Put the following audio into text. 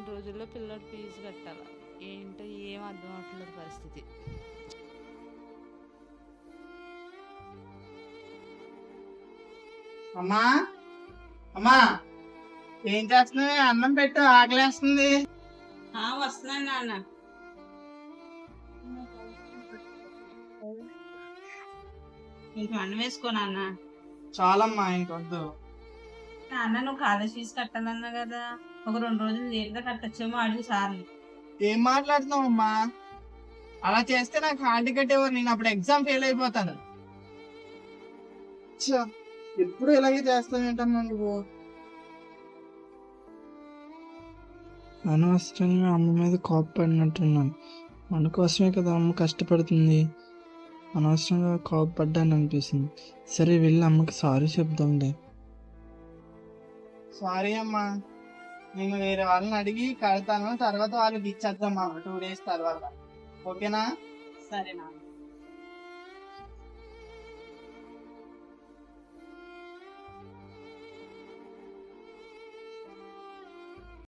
15 రోజుల్లో పిల్లడు ఫీజు కట్టాలి. ఏంటో ఏం అర్థం అవట్లేదు పరిస్థితి. అమ్మా అమ్మా ఏం చేస్తున్నావు? అన్నం పెట్టు, ఆకలేస్తుంది. వస్తున్నాను నాన్న. ఇంక అన్నం వేసుకో నాన్న. చాలమ్మా, ఇంకొద్దు. నాన్న నువ్వు కాలేజ్ ఫీజు కట్టాలన్నా కదా, ఒక 2 రోజులు లేట్గా కట్టచ్చేమో అడుగు సార్ని. ఏం మాట్లాడుతున్నావు అమ్మా? అలా చేస్తే నాకు హాల్ టికెట్ ఇవ్వరు, నేను అప్పుడు ఎగ్జామ్ ఫెయిల్ అయిపోతాను. ఎప్పుడు ఇలాగే చేస్తావు ఏంటమ్మా నువ్వు? అనవసరంగా అమ్మ మీద కోపపడినట్టున్నాను. మన కోసమే కదా అమ్మ కష్టపడుతుంది. అనవసరంగా కోపపడ్డాను అనిపిస్తుంది. సరే వెళ్ళి అమ్మకి సారీ చెప్దాంలే. సారీ అమ్మా, నేను వేరే వాళ్ళని అడిగి కడతాను, తర్వాత వాళ్ళకి ఇచ్చేద్దామా 2 days తర్వాత. ఓకేనా? సరే నాన్న.